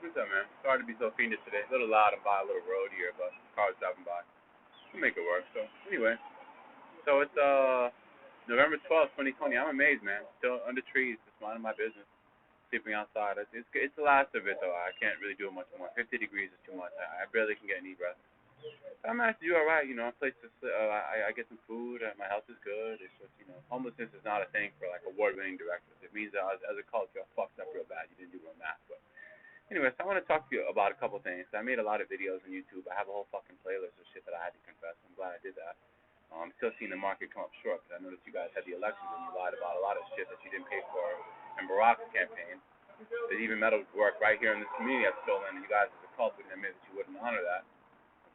What's up, man? Sorry to be so fiendish today. A little loud and by a little road here, but cars driving by. We'll make it work. So, anyway. So, it's November 12th, 2020. I'm amazed, man. Still under trees, just minding my business. Sleeping outside. It's the last of it, though. I can't really do much more. 50 degrees is too much. I barely can get any breath. I'm actually all right, you know. I get some food. My health is good. It's just, homelessness is not a thing for like award-winning directors. It means that as a culture, I fucked up real bad. You didn't do real math. But anyways, I want to talk to you about a couple things. I made a lot of videos on YouTube. I have a whole fucking playlist of shit that I had to confess. I'm glad I did that. I'm still seeing the market come up short because I noticed you guys had the elections and you lied about a lot of shit that you didn't pay for in Barack's campaign. There's even metal work right here in this community that's stolen, and you guys as a cult wouldn't admit that you wouldn't honor that.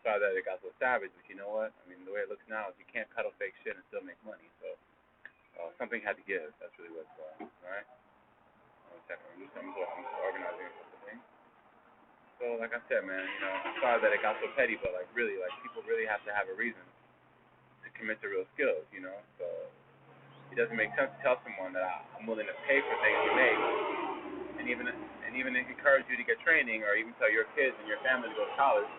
Sorry that it got so savage, but you know what? I mean, the way it looks now is you can't peddle fake shit and still make money. So something had to give. That's really what's going on. All right. One second. I'm just organizing a couple things. So, like I said, man, I'm sorry that it got so petty, but really, people really have to have a reason to commit to real skills. So it doesn't make sense to tell someone that I'm willing to pay for things you make, and even encourage you to get training, or even tell your kids and your family to go to college.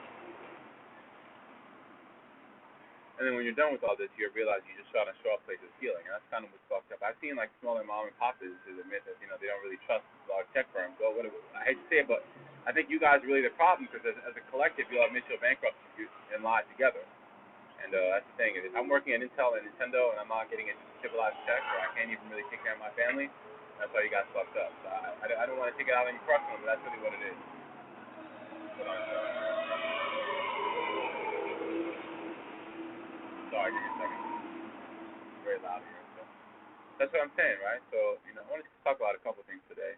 And then when you're done with all this, you realize you just trying to show up places stealing. And that's kind of what's fucked up. I've seen smaller mom and pop businesses admit that they don't really trust large tech firms. Well, I hate to say it, but I think you guys are really the problem because as a collective, you all admit your bankruptcy and lie together. And that's the thing. I'm working at Intel and Nintendo, and I'm not getting a civilized check, or I can't even really take care of my family. That's why you guys fucked up. So I don't want to take it out on you personally, but that's really what it is. Hold on a second. Sorry, give me a second. It's very loud here. So that's what I'm saying, right? So, I wanted to talk about a couple things today.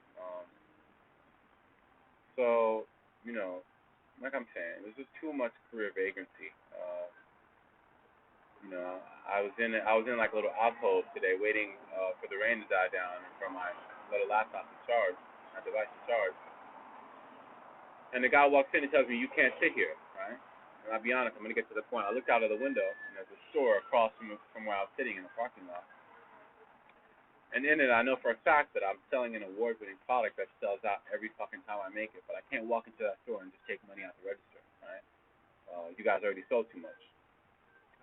Like I'm saying, there's just too much career vagrancy. I was in like a little alcove today, waiting for the rain to die down and for my little laptop to charge, my device to charge. And the guy walks in and tells me, "You can't sit here," right? And I'll be honest, I'm going to get to the point. I looked out of the window, and there's a store across from where I was sitting in the parking lot. And in it, I know for a fact that I'm selling an award-winning product that sells out every fucking time I make it. But I can't walk into that store and just take money out the register, right? You guys already sold too much.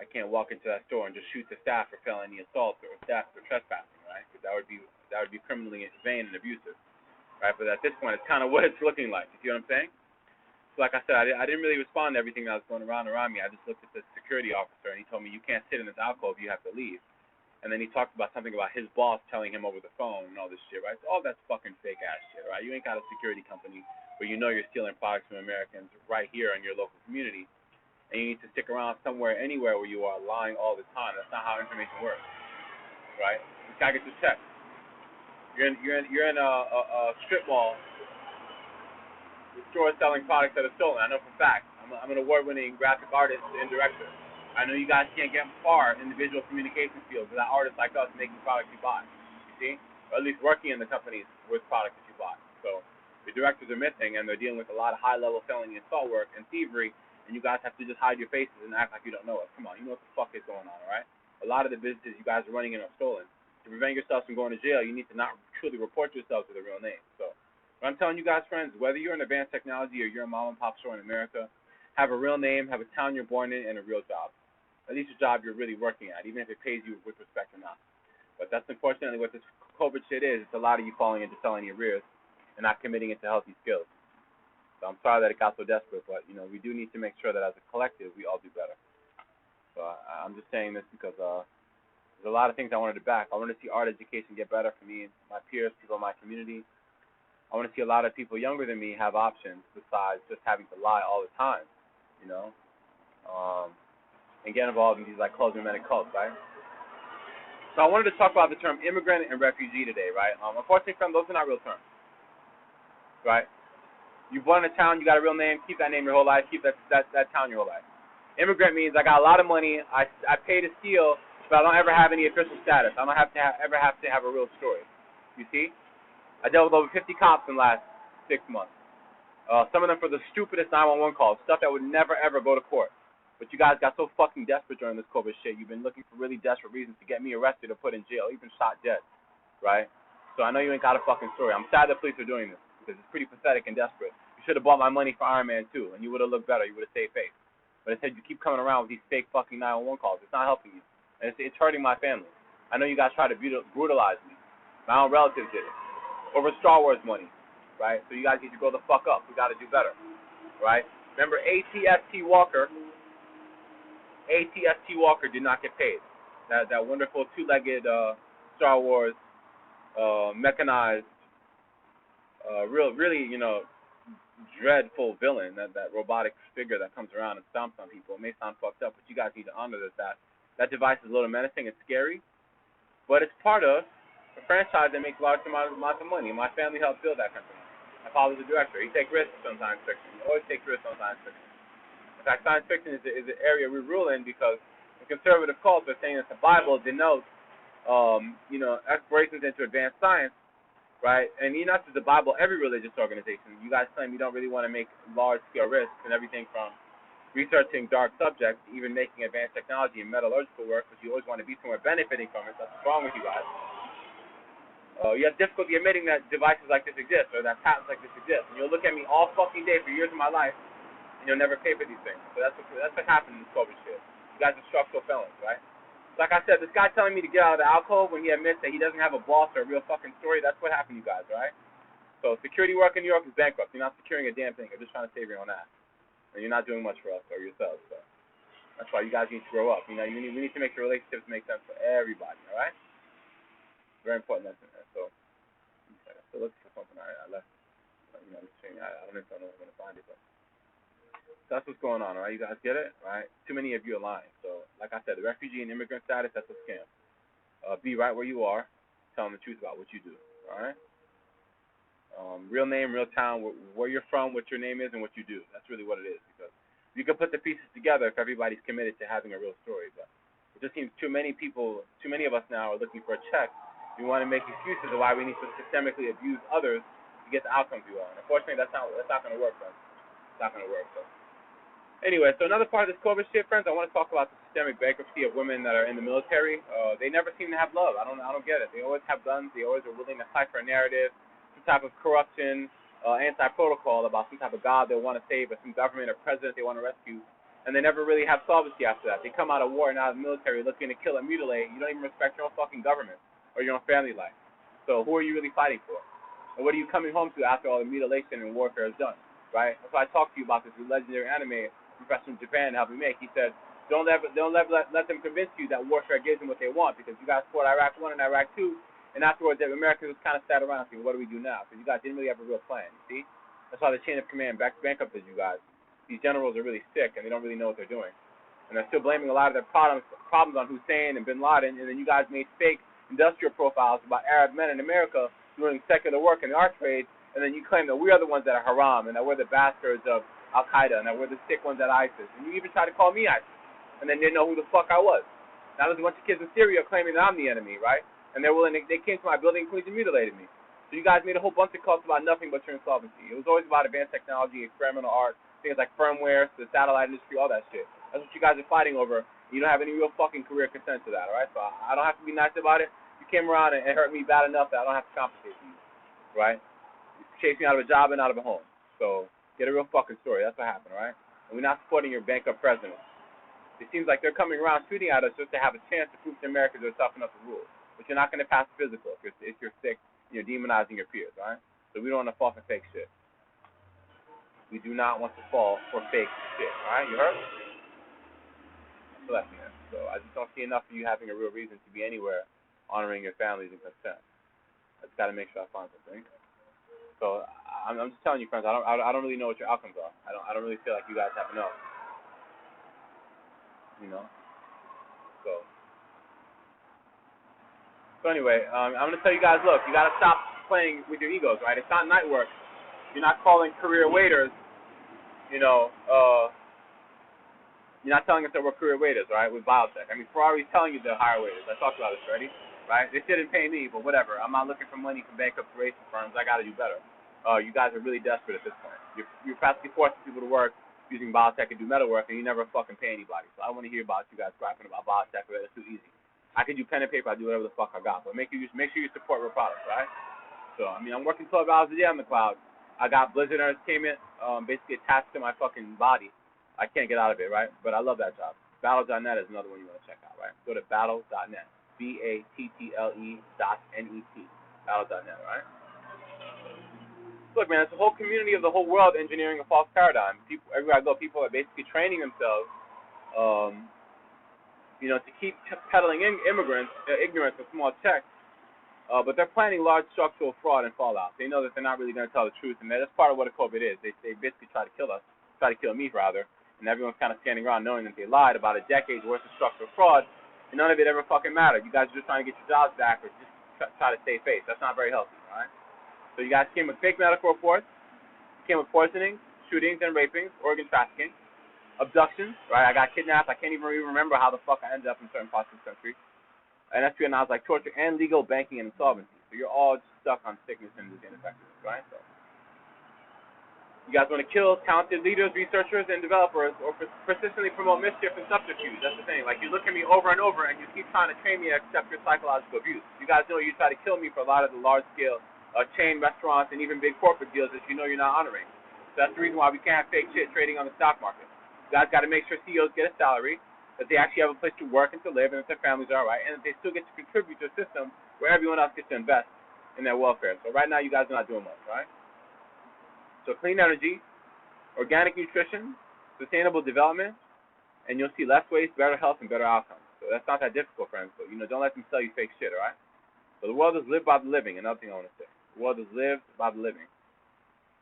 I can't walk into that store and just shoot the staff for felony assault or theft or trespassing, right? Because that would be criminally vain and abusive, right? But at this point, it's kind of what it's looking like. You see what I'm saying? So like I said, I didn't really respond to everything that was going around me. I just looked at the security officer, and he told me, "You can't sit in this alcove. You have to leave." And then he talked about something about his boss telling him over the phone and all this shit, right? So all that's fucking fake-ass shit, right? You ain't got a security company where you're stealing products from Americans right here in your local community, and you need to stick around somewhere, anywhere where you are lying all the time. That's not how information works, right? This guy gets a check. You're in a strip mall. The store selling products that are stolen. I know for a fact. I'm an award-winning graphic artist and director. I know you guys can't get far in the visual communication field without artists like us making products you buy. You see? Or at least working in the companies with products that you buy. So the directors are missing, and they're dealing with a lot of high-level felony assault work and thievery, and you guys have to just hide your faces and act like you don't know us. Come on, you know what the fuck is going on, all right? A lot of the businesses you guys are running in are stolen. To prevent yourselves from going to jail, you need to not truly report yourselves with a real name. So what I'm telling you guys, friends, whether you're in advanced technology or you're a mom-and-pop store in America, have a real name, have a town you're born in, and a real job. At least a job you're really working at, even if it pays you with respect or not. But that's unfortunately what this COVID shit is. It's a lot of you falling into felony arrears and not committing it to healthy skills. So I'm sorry that it got so desperate, but, we do need to make sure that as a collective, we all do better. So I'm just saying this because there's a lot of things I wanted to back. I want to see art education get better for me and my peers, people in my community. I want to see a lot of people younger than me have options besides just having to lie all the time, and get involved in these closed-hermetic cults, right? So I wanted to talk about the term immigrant and refugee today, right? Unfortunately, those are not real terms, right? You're born in a town, you got a real name, keep that name your whole life, keep that town your whole life. Immigrant means I got a lot of money, I pay to steal, but I don't ever have any official status. I don't ever have to have a real story. You see? I dealt with over 50 cops in the last 6 months. Some of them for the stupidest 911 calls, stuff that would never, ever go to court. But you guys got so fucking desperate during this COVID shit. You've been looking for really desperate reasons to get me arrested or put in jail, even shot dead, right? So I know you ain't got a fucking story. I'm sad that police are doing this because it's pretty pathetic and desperate. You You should have bought my money for Iron Man 2, and you would have looked better. You would have saved face. But instead, you keep coming around with these fake fucking 911 calls. It's not helping you. And it's hurting my family. I know you guys try to brutalize me. My own relatives did it. Over Star Wars money, right? So you guys need to grow the fuck up. We got to do better, right? Remember, ATST Walker did not get paid. That wonderful two-legged Star Wars mechanized, really, dreadful villain, that robotic figure that comes around and stomps on people. It may sound fucked up, but you guys need to honor that device is a little menacing. It's scary, but it's part of a franchise that makes large amounts of money. My family helped build that company. My father's a director. He takes risks on science fiction. He always takes risks on science fiction. In fact, science fiction is an area we rule in because the conservative cults are saying that the Bible denotes, explorations into advanced science, right? And not just the Bible, every religious organization. You guys claim you don't really want to make large-scale risks and everything from researching dark subjects to even making advanced technology and metallurgical work, because you always want to be somewhere benefiting from it. That's what's wrong with you guys. You have difficulty admitting that devices like this exist or that patents like this exist. And you'll look at me all fucking day for years of my life, and you'll never pay for these things. So that's what happened in this COVID shit. You guys are structural felons, right? Like I said, this guy telling me to get out of the alcove when he admits that he doesn't have a boss or a real fucking story, that's what happened, you guys, right? So security work in New York is bankrupt. You're not securing a damn thing. You're just trying to save your own ass. And you're not doing much for us or yourselves. So that's why you guys need to grow up. We need to make the relationships make sense for everybody, all right? Very important lesson there. So looking for something. I left. This thing. I don't know if I'm going to find it, but so that's what's going on, all right? You guys get it, all right? Too many of you are lying. So, like I said, the refugee and immigrant status, that's a scam. Be right where you are, telling the truth about what you do, all right? Real name, real town, where you're from, what your name is, and what you do. That's really what it is. Because you can put the pieces together if everybody's committed to having a real story. But it just seems too many of us now are looking for a check. We want to make excuses of why we need to systemically abuse others to get the outcomes we want. Unfortunately, that's not going to work, friends. It's not going to work. So, anyway, so another part of this COVID shit, friends, I want to talk about the systemic bankruptcy of women that are in the military. They never seem to have love. I don't get it. They always have guns. They always are willing to fight for a narrative, some type of corruption, anti-protocol about some type of God they want to save or some government or president they want to rescue. And they never really have solvency after that. They come out of war and out of the military looking to kill and mutilate. You don't even respect your own fucking government or your own family life. So who are you really fighting for? And what are you coming home to after all the mutilation and warfare is done, right? That's why I talked to you about this legendary anime professor in Japan helped me make. He said, don't let them convince you that warfare gives them what they want, because you guys fought Iraq 1 and Iraq 2, and afterwards the Americans just kind of sat around thinking, what do we do now? Because you guys didn't really have a real plan, you see? That's why the chain of command bankrupted you guys. These generals are really sick, and they don't really know what they're doing. And they're still blaming a lot of their problems on Hussein and bin Laden, and then you guys made fake industrial profiles about Arab men in America doing secular work in the art trade, and then you claim that we are the ones that are haram, and that we're the bastards of Al-Qaeda, and that we're the sick ones at ISIS. And you even tried to call me ISIS, and then didn't know who the fuck I was. Now there's a bunch of kids in Syria claiming that I'm the enemy, right? And they came to my building and mutilated me. So you guys made a whole bunch of cults about nothing but your insolvency. It was always about advanced technology, experimental art, things like firmware, the satellite industry, all that shit. That's what you guys are fighting over. You don't have any real fucking career consent to that, all right? So I don't have to be nice about it. You came around and hurt me bad enough that I don't have to compensate for you, right? You chased me out of a job and out of a home. So get a real fucking story. That's what happened, right? And we're not supporting your bankrupt president. It seems like they're coming around shooting at us just to have a chance to prove to Americans they're tough enough to rule. But you're not going to pass the physical if you're sick and you're demonizing your peers, right? So we don't want to fall for fake shit. We do not want to fall for fake shit, all right? You heard? That's the lesson there. So I just don't see enough of you having a real reason to be anywhere honoring your families and consent. I just got to make sure I find something. So I'm just telling you, friends, I don't really know what your outcomes are. I don't really feel like you guys have to know. You know? So anyway, I'm going to tell you guys, look, you got to stop playing with your egos, right? It's not night work. You're not calling career waiters, you're not telling us that we're career waiters, right, with biotech. I mean, Ferrari's telling you they're hire waiters. I talked about this already, right? They shouldn't pay me, but whatever. I'm not looking for money from bankrupt firms. I got to do better. You guys are really desperate at this point. You're practically forcing people to work using biotech and do metal work, and you never fucking pay anybody. So I want to hear about you guys griping about biotech, but it's too easy. I can do pen and paper. I do whatever the fuck I got, but make sure you support real products, right? So I mean, I'm working 12 hours a day on the cloud. I got Blizzard Entertainment basically attached to my fucking body. I can't get out of it, right? But I love that job. Battle.net is another one you want to check out, right? Go to battle.net. BATTLE.net. Battle.net, right? Look, man, it's a whole community of the whole world engineering a false paradigm. People, everywhere I go, people are basically training themselves, to keep peddling ignorance with small checks. But they're planning large structural fraud and fallout. They know that they're not really going to tell the truth, and that's part of what a COVID is. They basically try to kill me rather, and everyone's kind of standing around knowing that they lied about a decade's worth of structural fraud, and none of it ever fucking mattered. You guys are just trying to get your jobs back or just try to save face. That's not very healthy, all right? So you guys came with fake medical reports, came with poisonings, shootings and rapings, organ trafficking, abductions, right? I got kidnapped. I can't even remember how the fuck I ended up in certain parts of the country. And espionage, like torture, and legal banking and insolvency. So you're all just stuck on sickness and ineffectiveness, right? So you guys want to kill talented leaders, researchers, and developers, or persistently promote mischief and subterfuge. That's the thing. Like, you look at me over and over, and you keep trying to train me to accept your psychological abuse. You guys know you try to kill me for a lot of the large-scale chain restaurants and even big corporate deals that you know you're not honoring. So that's the reason why we can't have fake shit trading on the stock market. You guys got to make sure CEOs get a salary, that they actually have a place to work and to live, and that their families are all right, and that they still get to contribute to a system where everyone else gets to invest in their welfare. So right now, you guys are not doing much, right? So clean energy, organic nutrition, sustainable development, and you'll see less waste, better health, and better outcomes. So that's not that difficult, friends. But don't let them sell you fake shit, all right? So the world is lived by the living. Another thing I want to say: the world is lived by the living.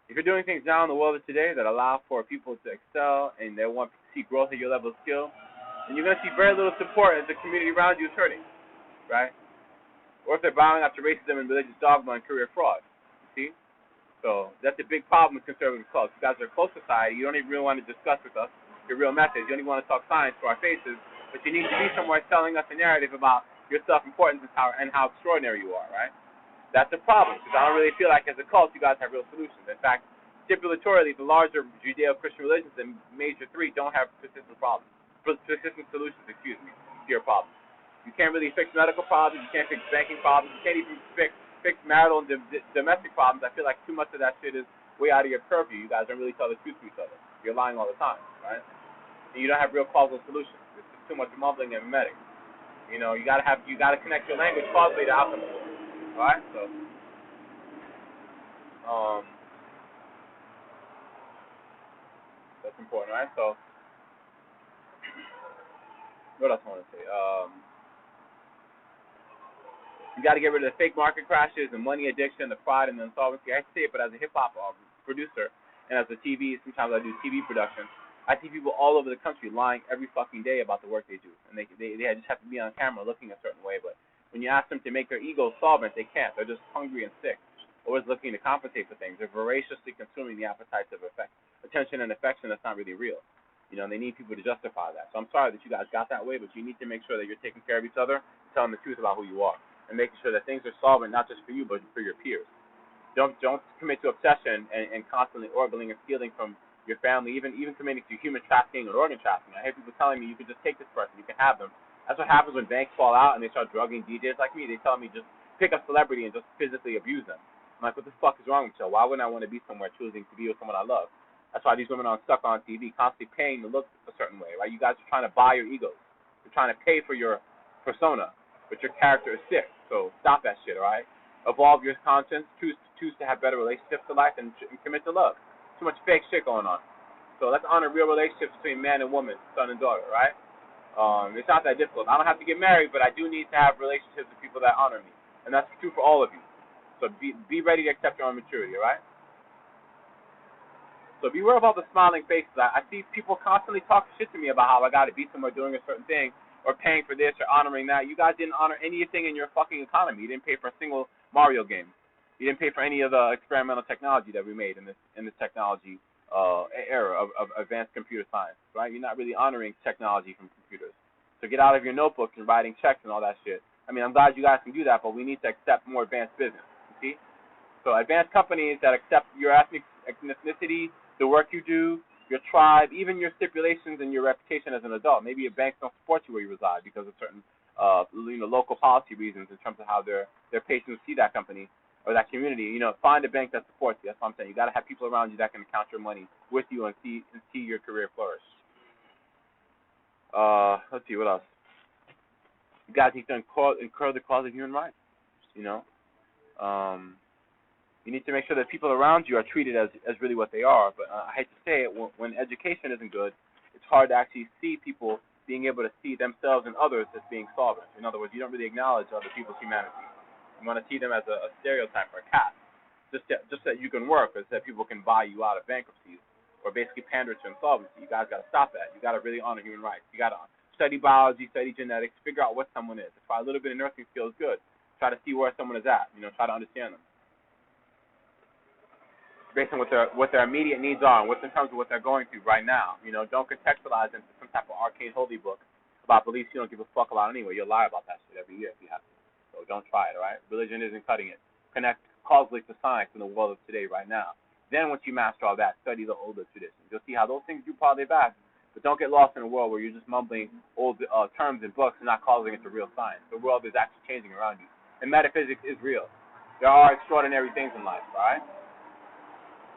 If you're doing things now in the world of today that allow for people to excel and they want to see growth at your level of skill, then you're going to see very little support as the community around you is hurting, right? Or if they're bowing out to racism and religious dogma and career fraud, you see? So that's a big problem with conservative cults. You guys are a close society. You don't even really want to discuss with us your real message. You only want to talk science to our faces, but you need to be somewhere selling us a narrative about your self-importance and how extraordinary you are, right? That's a problem, because I don't really feel like as a cult you guys have real solutions. In fact, stipulatorily, the larger Judeo-Christian religions, the major three, don't have persistent solutions, to your problems. You can't really fix medical problems. You can't fix banking problems. You can't even fix marital and domestic problems. I feel like too much of that shit is way out of your purview. You guys don't really tell the truth to each other. You're lying all the time, right? And you don't have real causal solutions. It's just too much mumbling and mimetic. You gotta connect your language causally to outcome. All right, so that's important, right? So what else I want to say? You got to get rid of the fake market crashes, the money addiction, the pride, and the insolvency. I say it, but as a hip-hop producer and as a sometimes I do TV production, I see people all over the country lying every fucking day about the work they do. And they just have to be on camera looking a certain way. But when you ask them to make their ego solvent, they can't. They're just hungry and sick, always looking to compensate for things. They're voraciously consuming the appetites of attention and affection that's not really real. They need people to justify that. So I'm sorry that you guys got that way, but you need to make sure that you're taking care of each other, telling the truth about who you are, and making sure that things are solvent not just for you, but for your peers. Don't commit to obsession and constantly ogling and stealing from your family, even committing to human trafficking or organ trafficking. I hear people telling me you can just take this person, you can have them. That's what happens when banks fall out and they start drugging DJs like me. They tell me just pick a celebrity and just physically abuse them. I'm like, what the fuck is wrong with you? Why wouldn't I want to be somewhere choosing to be with someone I love? That's why these women are stuck on TV, constantly paying to look a certain way, right? You guys are trying to buy your egos. You're trying to pay for your persona, but your character is sick. So stop that shit, all right? Evolve your conscience, choose to have better relationships to life, and commit to love. Too much fake shit going on. So let's honor real relationships between man and woman, son and daughter, right? It's not that difficult. I don't have to get married, but I do need to have relationships with people that honor me. And that's true for all of you. So be ready to accept your own maturity, all right? So beware of all the smiling faces. I see people constantly talk shit to me about how I got to be somewhere doing a certain thing or paying for this or honoring that. You guys didn't honor anything in your fucking economy. You didn't pay for a single Mario game. You didn't pay for any of the experimental technology that we made in this technology era of advanced computer science, right? You're not really honoring technology from computers. So get out of your notebooks and writing checks and all that shit. I mean, I'm glad you guys can do that, but we need to accept more advanced business, you see? So advanced companies that accept your ethnicity, the work you do, your tribe, even your stipulations and your reputation as an adult. Maybe your banks don't support you where you reside because of certain local policy reasons in terms of how their patrons see that company. or that community. Find a bank that supports you. That's what I'm saying. You got to have people around you that can count your money with you and see your career flourish. Let's see what else. You guys need to incur the cause of human rights. You need to make sure that people around you are treated as really what they are. But I hate to say it, when education isn't good, it's hard to actually see people being able to see themselves and others as being sovereign. In other words, you don't really acknowledge other people's humanity. You want to see them as a stereotype or a caste, just that you can work, or that people can buy you out of bankruptcies, or basically pander to insolvency. You guys got to stop that. You got to really honor human rights. You got to study biology, study genetics, figure out what someone is. That's why a little bit of nursing skill is good. Try to see where someone is at. Try to understand them based on what their immediate needs are, and what's in terms of what they're going through right now. Don't contextualize into some type of arcane holy book about beliefs you don't give a fuck about anyway. You'll lie about that shit every year if you have to. So don't try it, all right? Religion isn't cutting it. Connect causally to science in the world of today right now. Then once you master all that, study the older traditions. You'll see how those things do part of their back, but don't get lost in a world where you're just mumbling old terms in books and not causing it to real science. The world is actually changing around you, and metaphysics is real. There are extraordinary things in life, all right?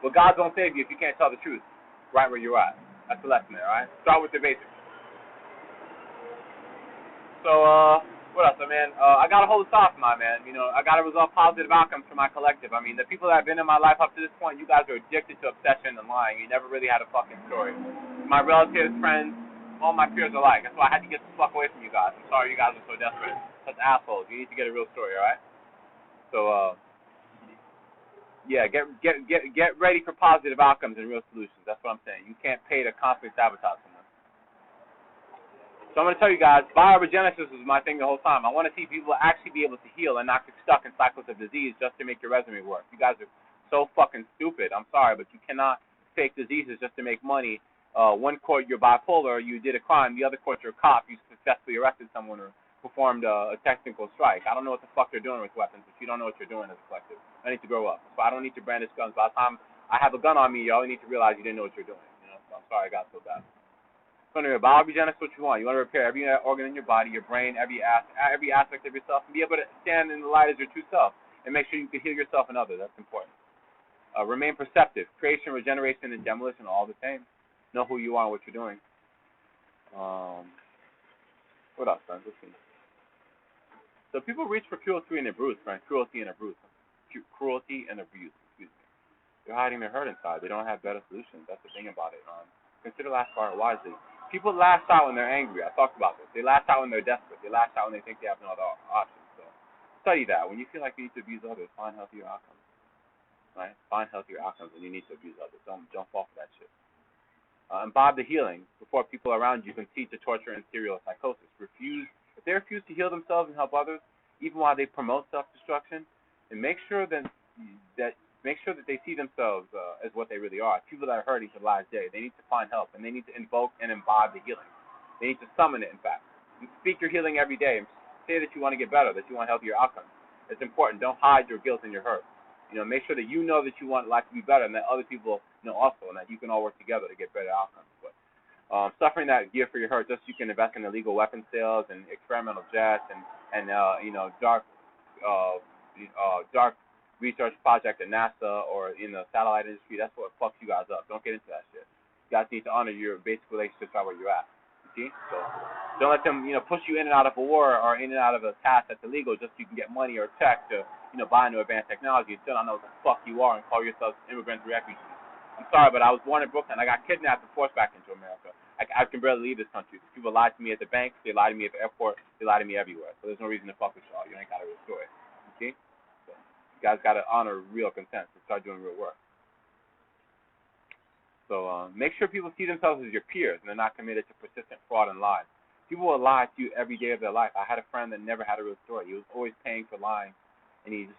But God won't save you if you can't tell the truth right where you're at. That's the lesson there, all right? Start with the basics. So, what else, man? I got to hold this off, my man. I got to resolve positive outcomes for my collective. I mean, the people that have been in my life up to this point, you guys are addicted to obsession and lying. You never really had a fucking story. My relatives, friends, all my peers alike. That's why I had to get the fuck away from you guys. I'm sorry you guys are so desperate. Such assholes. You need to get a real story, all right? So, yeah, get ready for positive outcomes and real solutions. That's what I'm saying. You can't pay to constantly sabotage someone. So I'm going to tell you guys, bioregenesis was my thing the whole time. I want to see people actually be able to heal and not get stuck in cycles of disease just to make your resume work. You guys are so fucking stupid. I'm sorry, but you cannot fake diseases just to make money. One court you're bipolar, you did a crime. The other court you're a cop, you successfully arrested someone or performed a technical strike. I don't know what the fuck they're doing with weapons, but you don't know what you're doing as a collective. I need to grow up. So I don't need to brandish guns. By the time I have a gun on me, you only need to realize you didn't know what you're doing. So I'm sorry I got so bad. So anyway, bioregenesis is what you want. You want to repair every organ in your body, your brain, every aspect of yourself, and be able to stand in the light as your true self, and make sure you can heal yourself and others. That's important. Remain perceptive. Creation, regeneration, and demolition are all the same. Know who you are and what you're doing. What else, friends? Let's see. So people reach for cruelty and abuse, friends. Cruelty and abuse. Cruelty and abuse. Excuse me. They're hiding their hurt inside. They don't have better solutions. That's the thing about it. Consider last part wisely. People lash out when they're angry. I talked about this. They lash out when they're desperate. They lash out when they think they have no other options. So study that. When you feel like you need to abuse others, find healthier outcomes. Right? Find healthier outcomes when you need to abuse others. Don't fall for that shit. Imbibe the healing before people around you concede to torture and serial psychosis. If they refuse to heal themselves and help others, even while they promote self-destruction, and make sure that they see themselves as what they really are. People that are hurting to the last day, they need to find help, and they need to invoke and imbibe the healing. They need to summon it, in fact. And speak your healing every day, and say that you want to get better, that you want healthier outcomes. It's important. Don't hide your guilt and your hurt. Make sure that you know that you want life to be better, and that other people know also, and that you can all work together to get better outcomes. But suffering that gear for your hurt, just so you can invest in illegal weapon sales and experimental jets and dark research project at NASA or in the satellite industry, that's what fucks you guys up. Don't get into that shit. You guys need to honor your basic relationships right where you're at. You see? So don't let them, push you in and out of a war or in and out of a task that's illegal just so you can get money or tech to, buy into advanced technology and still not know what the fuck you are and call yourselves immigrants or refugees. I'm sorry, but I was born in Brooklyn. I got kidnapped and forced back into America. I can barely leave this country. People lied to me at the bank. They lied to me at the airport. They lied to me everywhere. So there's no reason to fuck with y'all. You ain't got to restore it. You see? So you guys got to honor real consent and start doing real work. So make sure people see themselves as your peers and they're not committed to persistent fraud and lies. People will lie to you every day of their life. I had a friend that never had a real story. He was always paying for lying. And he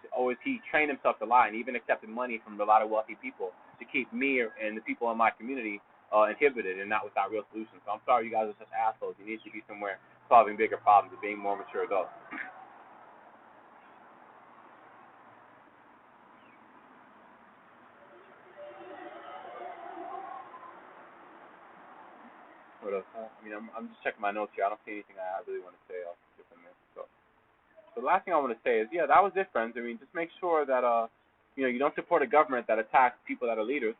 trained himself to lie and even accepted money from a lot of wealthy people to keep me and the people in my community inhibited and not without real solutions. So I'm sorry you guys are such assholes. You need to be somewhere solving bigger problems and being more mature adults. What else? I'm just checking my notes here. I don't see anything I really want to say else from this. So So the last thing I want to say is, yeah, that was it, friends. I mean, just make sure that you don't support a government that attacks people that are leaders,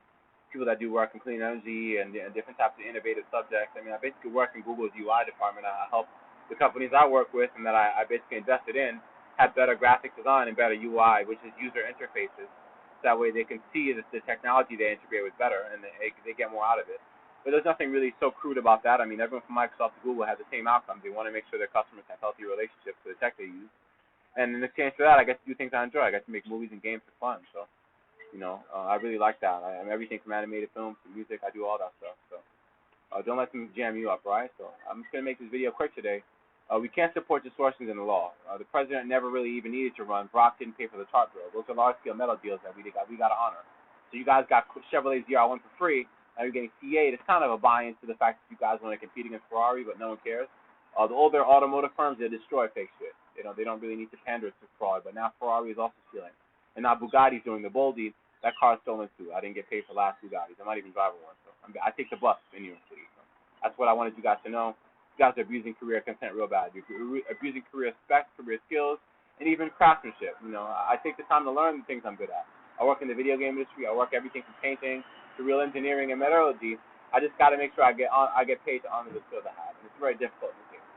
people that do work in clean energy and different types of innovative subjects. I mean, I basically work in Google's UI department. I help the companies I work with and that I basically invested in have better graphic design and better UI, which is user interfaces. So that way they can see that the technology they integrate with better and they get more out of it. But there's nothing really so crude about that. I mean, everyone from Microsoft to Google has the same outcome. They want to make sure their customers have healthy relationships with the tech they use. And in exchange for that, I get to do things I enjoy. I get to make movies and games for fun. So, I really like that. I'm everything from animated films to music. I do all that stuff. So, don't let them jam you up, right? So, I'm just going to make this video quick today. We can't support distortions in the law. The president never really even needed to run. Brock didn't pay for the TARP bill. Those are large-scale metal deals that we got to honor. So you guys got Chevrolet ZR1 for free. Now you're getting C8. It's kind of a buy-in to the fact that you guys want to compete against Ferrari, but no one cares. The older automotive firms, they destroy fake shit. They don't really need to pander to fraud, but now Ferrari is also stealing. And now Bugatti's doing the Boldy. That car's stolen too. I didn't get paid for last Bugattis. I'm not even driving one. So I take the bus in New York City. So that's what I wanted you guys to know. You guys are abusing career consent real bad. You're abusing career specs, career skills, and even craftsmanship. I take the time to learn the things I'm good at. I work in the video game industry. I work everything from painting to real engineering and metallurgy. I just got to make sure I get paid to honor the skills I have, and it's very difficult in this case.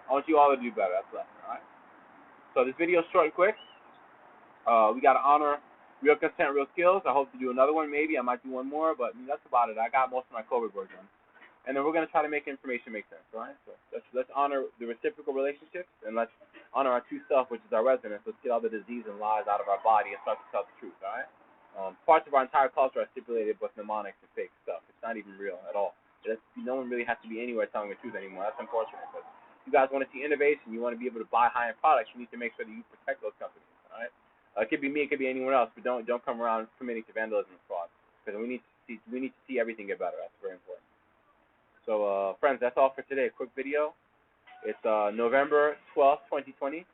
I want you all to do better. That's the lesson, all right? So this video is short and quick. We got to honor real consent, real skills. I hope to do another one maybe. I might do one more, but that's about it. I got most of my COVID work done. And then we're going to try to make information make sense, all right? So let's honor the reciprocal relationships, and let's honor our true self, which is our resonance. Let's get all the disease and lies out of our body and start to tell the truth, all right? Parts of our entire culture are stipulated with mnemonics and fake stuff. It's not even real at all. No one really has to be anywhere telling the truth anymore. That's unfortunate. But you guys want to see innovation, you want to be able to buy high-end products, you need to make sure that you protect those companies, all right? It could be me, it could be anyone else, but don't come around committing to vandalism and fraud, because we need to see everything get better. That's very important. So, friends, that's all for today. A quick video. It's November 12th, 2020.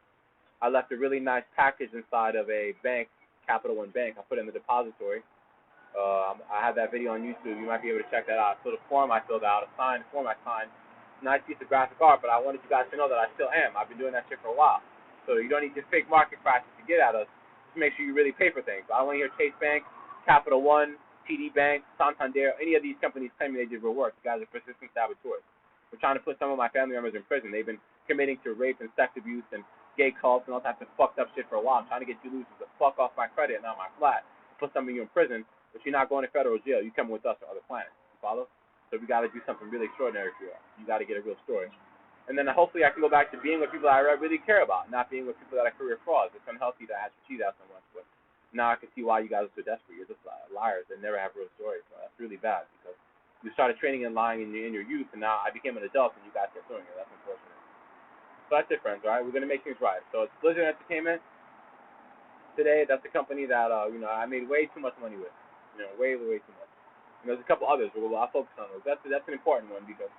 I left a really nice package inside of a bank, Capital One Bank. I put it in the depository. I have that video on YouTube. You might be able to check that out. So the form I filled out, a form I signed. Nice piece of graphic art, but I wanted you guys to know that I still am. I've been doing that shit for a while. So you don't need to fake market crashes to get at us. Just make sure you really pay for things. I don't want to hear Chase Bank, Capital One, TD Bank, Santander, any of these companies claiming they did real work. You guys are persistent saboteurs. We're trying to put some of my family members in prison. They've been committing to rape and sex abuse and gay cults and all types of fucked up shit for a while. I'm trying to get you losers to fuck off my credit and not my flat. Put some of you in prison, but you're not going to federal jail. You're coming with us to other planets. You follow? So we got to do something really extraordinary for you. You got to get a real story. And then hopefully I can go back to being with people that I really care about, not being with people that are career frauds. It's unhealthy to ask for cheat out so much, but now I can see why you guys are so desperate. You're just liars that never have real stories. So that's really bad because you started training and lying in your youth, and now I became an adult and you guys kept doing it. That's unfortunate. So that's it, friends. All right, we're gonna make things right. So it's Blizzard Entertainment today. That's the company that I made way too much money with. Way too much. And there's a couple others. I'll focus on those. That's an important one because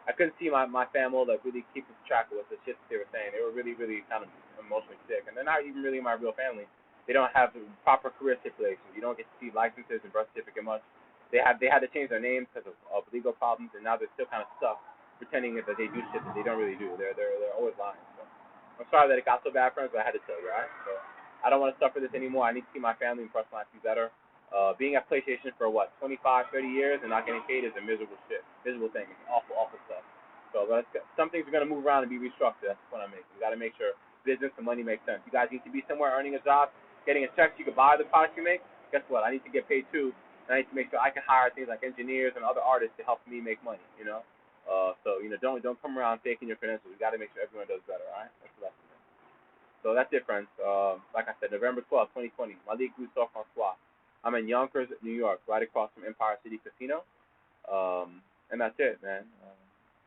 I couldn't see my family like really keeping track of what the shit that they were saying. They were really kind of emotionally sick, and they're not even really my real family. They don't have the proper career stipulations. You don't get to see licenses and birth certificate much. They had to change their names because of legal problems, and now they're still kind of stuck pretending that they do shit that they don't really do. They're always lying. So I'm sorry that it got so bad, friends, but I had to tell you, all right? So I don't want to suffer this anymore. I need to see my family and personal life be better. Being at PlayStation for 25, 30 years and not getting paid is a miserable thing. It's awful stuff. So some things are going to move around and be restructured. That's the point I'm making. We got to make sure business and money make sense. You guys need to be somewhere earning a job, getting a check so you can buy the products you make. Guess what? I need to get paid too. And I need to make sure I can hire things like engineers and other artists to help me make money, So, don't come around faking your credentials. We got to make sure everyone does better, all right? That's the lesson. So that's it, friends. Like I said, November 12th, 2020. Malik, Rousseau, Francois. I'm in Yonkers, New York, right across from Empire City Casino. And that's it, man.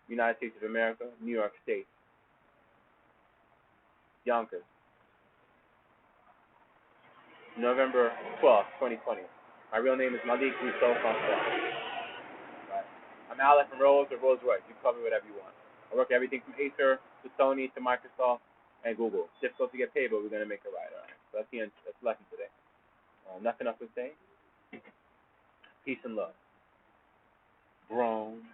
United States of America, New York State. Yonkers. November 12th, 2020. My real name is Malik Rousseau Francois. Right. I'm Alex from Rose or Rolls Royce. You can call me whatever you want. I work everything from Acer to Sony to Microsoft and Google. It's difficult to get paid, but we're going to make it right. All right. So that's the end. That's the lesson today. Nothing else to say. Peace and love. Grown.